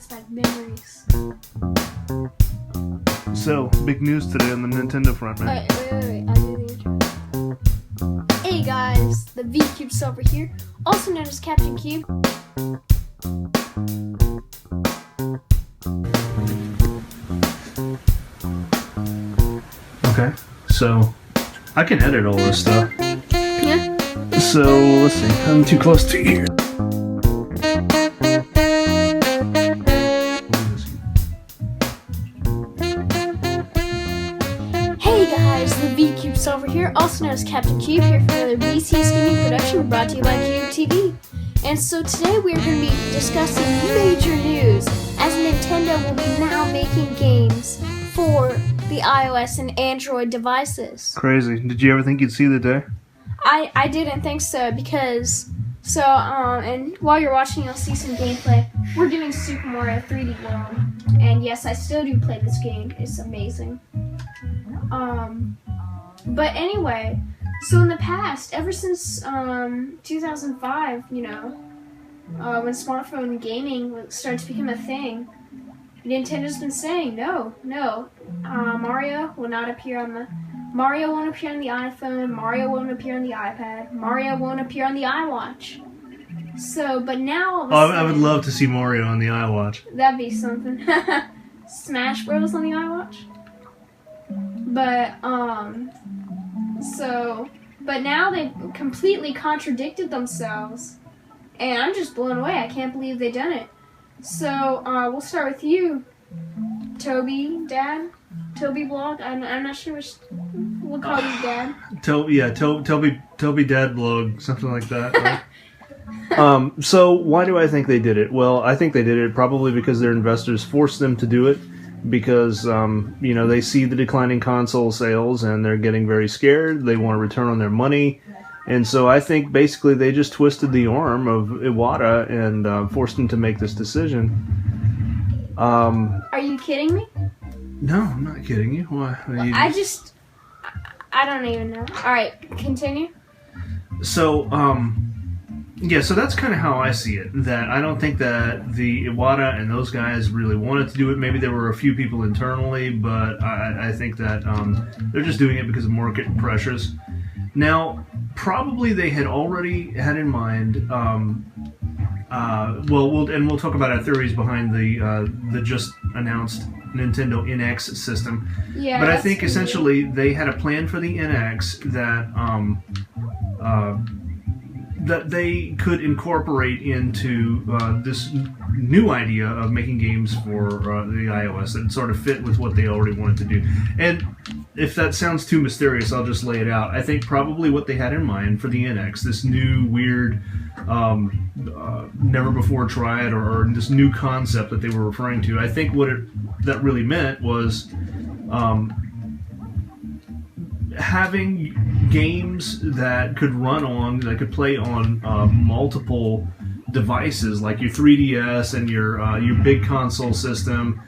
brings back memories. So, big news today on the Nintendo front, man. Wait. I do the intro. Hey guys, the TheVCubeSolver here, also known as Captain Cube. Okay, so I can edit all this stuff. Yeah. So, let's see. I'm too close to you. Hey guys, the TheVCubeSolver here, also known as Captain Cube, here for another VCS Gaming production brought to you by Cube TV. And so today we are going to be discussing major news, as Nintendo will be now making games for the iOS and Android devices. Crazy. Did you ever think you'd see the day? I didn't think so because, and while you're watching you'll see some gameplay. We're doing Super Mario 3D World, and yes, I still do play this game. It's amazing. But anyway, so in the past, ever since 2005, when smartphone gaming started to become a thing, Nintendo's been saying no, Mario won't appear on the iPhone, Mario won't appear on the iPad, Mario won't appear on the iWatch. So, but now all of a sudden, I would love to see Mario on the iWatch. that'd be something. Smash Bros on the iWatch. But now they've completely contradicted themselves, and I'm just blown away. I can't believe they've done it. So, we'll start with you, Toby Blog. I'm not sure which. We'll call you Dad. Toby Dad Blog, something like that. Right? So why do I think they did it? Well, I think they did it probably because their investors forced them to do it, because they see the declining console sales and they're getting very scared. They want a return on their money. And so I think basically they just twisted the arm of Iwata and forced him to make this decision. Are you kidding me? No, I'm not kidding you. Why? I don't even know. Alright, continue. So, so that's kind of how I see it. That I don't think that the Iwata and those guys really wanted to do it. Maybe there were a few people internally, but I think that they're just doing it because of market pressures. Now, probably they had already had in mind, we'll talk about our theories behind the just announced Nintendo NX system. Yeah, but I think essentially they had a plan for the NX that they could incorporate into this new idea of making games for the iOS that sort of fit with what they already wanted to do. And if that sounds too mysterious, I'll just lay it out. I think probably what they had in mind for the NX, this new weird, never before tried, or this new concept that they were referring to, I think what that really meant was having games that could could play on multiple devices, like your 3DS and your big console system.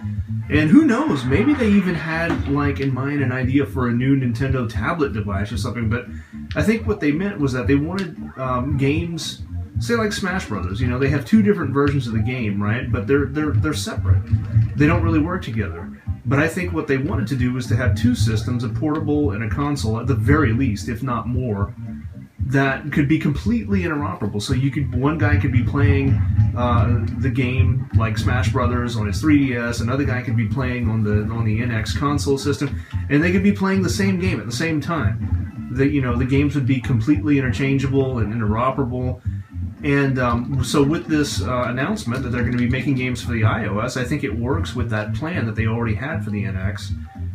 And who knows, maybe they even had in mind an idea for a new Nintendo tablet device or something. But I think what they meant was that they wanted games, say like Smash Brothers. They have two different versions of the game, right? But they're separate. They don't really work together. But I think what they wanted to do was to have two systems, a portable and a console, at the very least, if not more, that could be completely interoperable. So one guy could be playing the game like Smash Brothers on his 3DS, another guy could be playing on the NX console system, and they could be playing the same game at the same time. The games would be completely interchangeable and interoperable. And so with this announcement that they're going to be making games for the iOS, I think it works with that plan that they already had for the NX.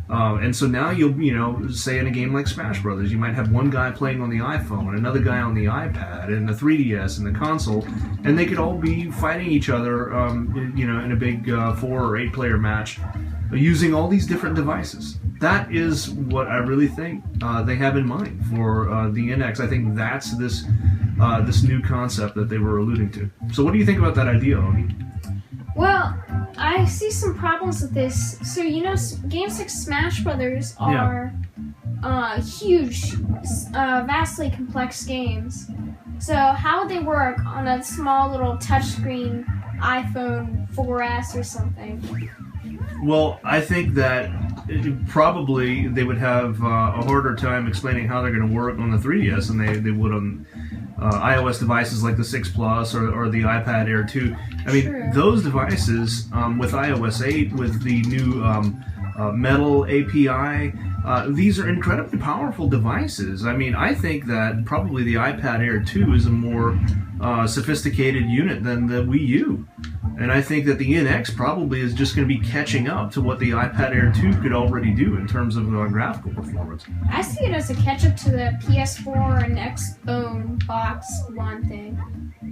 And so now you'll, say in a game like Smash Brothers, you might have one guy playing on the iPhone, another guy on the iPad, and the 3DS, and the console, and they could all be fighting each other, in a big 4 or 8 player match, using all these different devices. That is what I really think they have in mind for the NX. I think that's this new concept that they were alluding to. So what do you think about that idea, Ogi? Well, I see some problems with this. So, games like Smash Brothers are huge, vastly complex games. So how would they work on a small little touchscreen iPhone 4S or something. Well, I think that probably they would have a harder time explaining how they're going to work on the 3DS than they would on iOS devices like the 6 Plus or the iPad Air 2. I mean, True. those devices with iOS 8, with the new Metal API, these are incredibly powerful devices. I mean, I think that probably the iPad Air 2 is a more sophisticated unit than the Wii U. And I think that the NX probably is just going to be catching up to what the iPad Air 2 could already do in terms of graphical performance. I see it as a catch-up to the PS4 and Xbone Box One thing.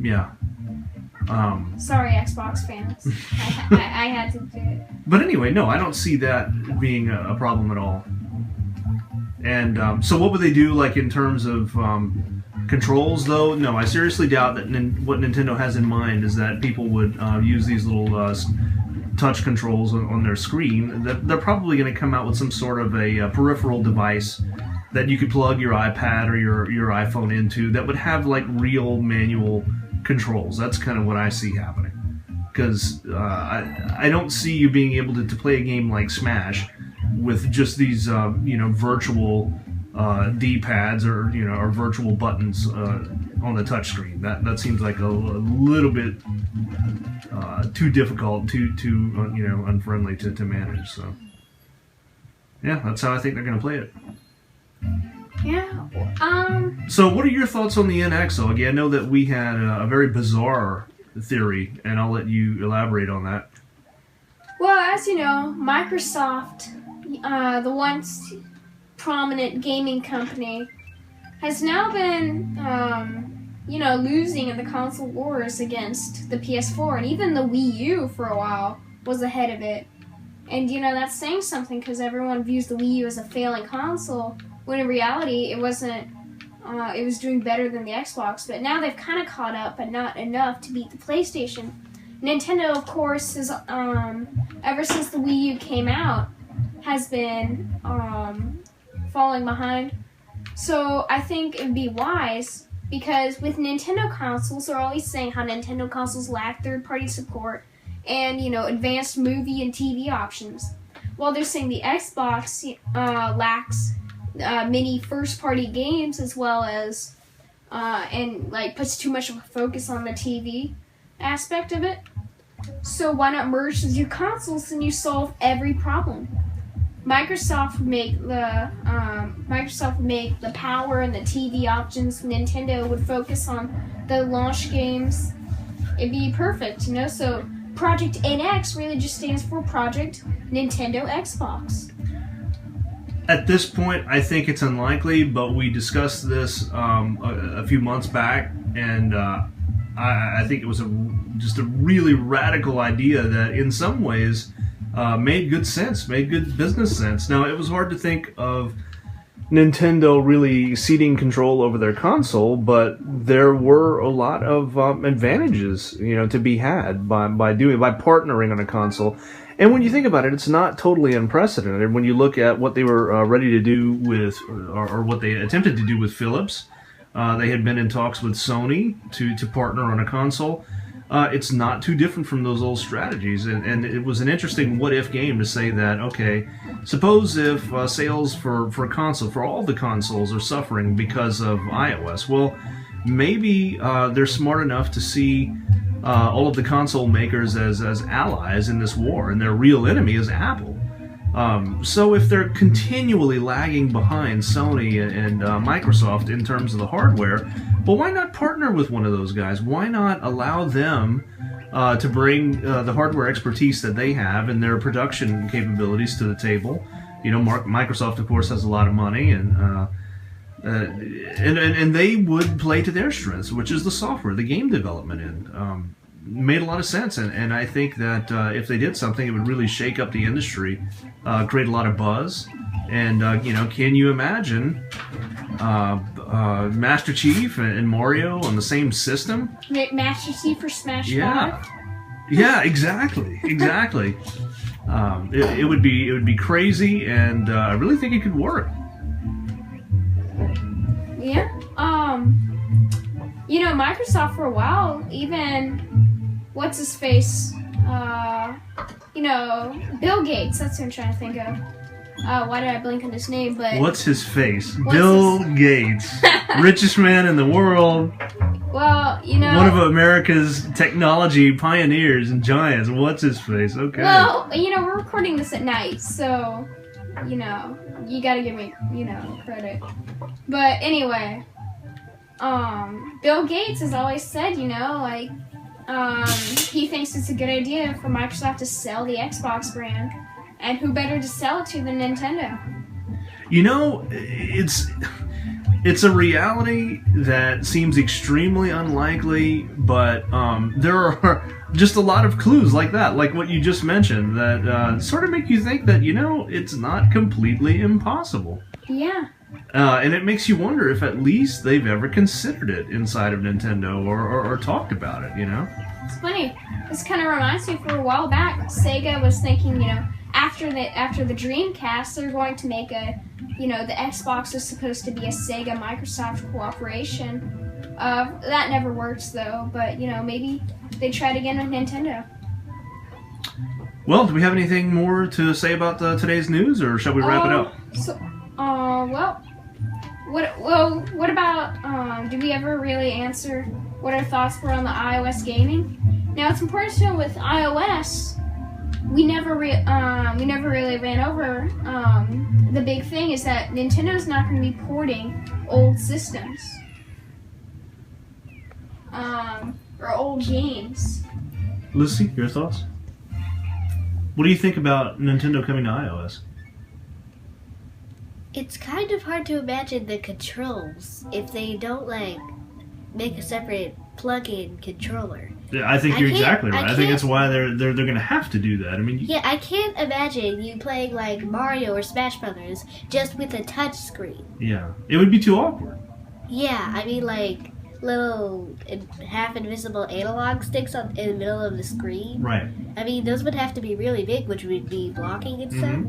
Yeah. Sorry, Xbox fans. I had to do it. But anyway, no, I don't see that being a problem at all. And so what would they do, like, in terms of controls, though? No, I seriously doubt that what Nintendo has in mind is that people would use these little touch controls on their screen. They're probably going to come out with some sort of a peripheral device that you could plug your iPad or your iPhone into that would have, like, real manual controls. That's kind of what I see happening. Because I don't see you being able to play a game like Smash with just these virtual D-pads or virtual buttons on the touchscreen. That seems like a little bit too difficult, too unfriendly to manage. So yeah, that's how I think they're going to play it. Yeah. So what are your thoughts on the NX? So again, I know that we had a very bizarre theory, and I'll let you elaborate on that. Well, as you know, Microsoft, the once prominent gaming company, has now been, losing in the console wars against the PS4, and even the Wii U for a while was ahead of it. And, that's saying something because everyone views the Wii U as a failing console, when in reality it wasn't. It was doing better than the Xbox, but now they've kind of caught up, but not enough to beat the PlayStation. Nintendo, of course, is ever since the Wii U came out, has been falling behind. So I think it would be wise, because with Nintendo consoles, they're always saying how Nintendo consoles lack third-party support and, advanced movie and TV options. While they're saying the Xbox lacks many first-party games, as well as puts too much of a focus on the TV aspect of it. So why not merge the two consoles and you solve every problem? Microsoft would make the power and the TV options. Nintendo would focus on the launch games. It'd be perfect, So Project NX really just stands for Project Nintendo Xbox. At this point, I think it's unlikely, but we discussed this a few months back, and I think it was just a really radical idea that in some ways made good sense, made good business sense. Now, it was hard to think of Nintendo really ceding control over their console, but there were a lot of advantages, to be had by partnering on a console. And when you think about it, it's not totally unprecedented. When you look at what they were ready to do with, or what they attempted to do with Philips, they had been in talks with Sony to partner on a console. It's not too different from those old strategies, and it was an interesting what-if game to say that, okay, suppose if sales for all the consoles are suffering because of iOS. Well, maybe they're smart enough to see all of the console makers as allies in this war, and their real enemy is Apple. So if they're continually lagging behind Sony and Microsoft in terms of the hardware, well, why not partner with one of those guys? Why not allow them to bring the hardware expertise that they have and their production capabilities to the table? Microsoft, of course, has a lot of money, and they would play to their strengths, which is the software, the game development end. Made a lot of sense, and I think that if they did something, it would really shake up the industry, create a lot of buzz, and can you imagine Master Chief and Mario on the same system? Master Chief for Smash 5? Yeah, exactly. It would be crazy, and I really think it could work. Yeah. Microsoft for a while even what's his face? Bill Gates. That's what I'm trying to think of. Why did I blink on his name? But what's his face? Bill Gates, richest man in the world. Well, one of America's technology pioneers and giants. What's his face? Okay. Well, we're recording this at night, so you gotta give me credit. But anyway, Bill Gates has always said, he thinks it's a good idea for Microsoft to sell the Xbox brand. And who better to sell it to than Nintendo? It's a reality that seems extremely unlikely, but there are just a lot of clues like that, like what you just mentioned, that sort of make you think that, it's not completely impossible. Yeah. And it makes you wonder if at least they've ever considered it inside of Nintendo or talked about it, It's funny. This kind of reminds me, for a while back, Sega was thinking, after the Dreamcast, they're going to make the Xbox is supposed to be a Sega Microsoft cooperation. That never works though, but maybe they tried again with Nintendo. Well, do we have anything more to say about today's news, or shall we wrap it up? What about? Did we ever really answer what our thoughts were on the iOS gaming? Now it's important to know with iOS. We never really ran over the big thing is that Nintendo's not going to be porting old systems or old games. Lucy, your thoughts? What do you think about Nintendo coming to iOS? It's kind of hard to imagine the controls if they don't make a separate plug-in controller. Yeah, I think you're exactly right. I think that's why they're going to have to do that. I mean, I can't imagine you playing like Mario or Smash Brothers just with a touch screen. Yeah, it would be too awkward. Yeah, I mean little half invisible analog sticks in the middle of the screen. Right. I mean, those would have to be really big, which would be blocking and stuff.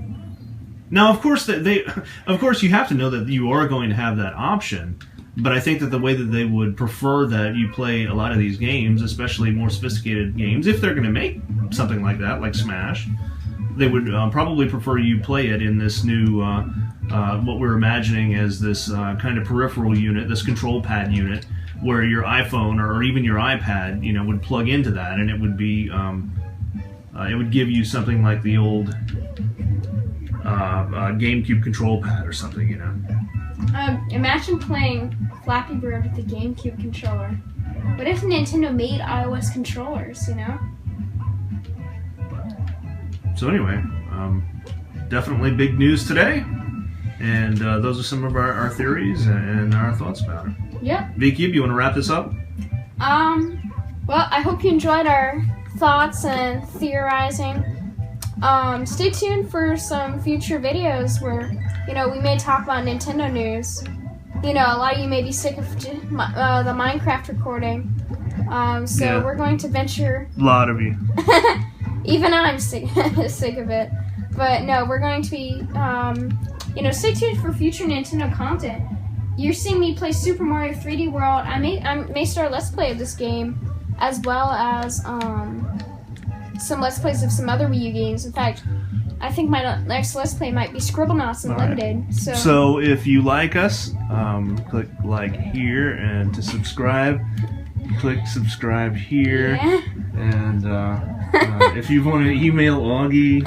Now, of course, you have to know that you are going to have that option. But I think that the way that they would prefer that you play a lot of these games, especially more sophisticated games, if they're going to make something like that, like Smash, they would probably prefer you play it in this new, what we're imagining as this kind of peripheral unit, this control pad unit, where your iPhone or even your iPad, would plug into that, and it would be, it would give you something like the old GameCube control pad or something, Imagine playing Flappy Bird with the GameCube controller. What if Nintendo made iOS controllers, So anyway, definitely big news today. And those are some of our theories and our thoughts about it. Yep. VCube, you want to wrap this up? Well, I hope you enjoyed our thoughts and theorizing. Stay tuned for some future videos where, we may talk about Nintendo news. A lot of you may be sick of the Minecraft recording. We're going to venture... A lot of you. Even I'm sick of it. But no, we're going to be, stay tuned for future Nintendo content. You're seeing me play Super Mario 3D World. I may start a Let's Play of this game, as well as, some Let's Plays of some other Wii U games. In fact, I think my next Let's Play might be Scribblenauts Unlimited. Right. So if you like us, click like here, and to subscribe, click subscribe here. Yeah. And if you want to email Augie,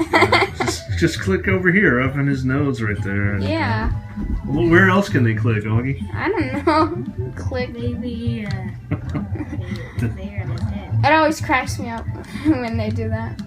just click over here, up in his nose right there. Yeah. Well, where else can they click, Augie? I don't know. Click. Maybe there it is. It always cracks me up when they do that.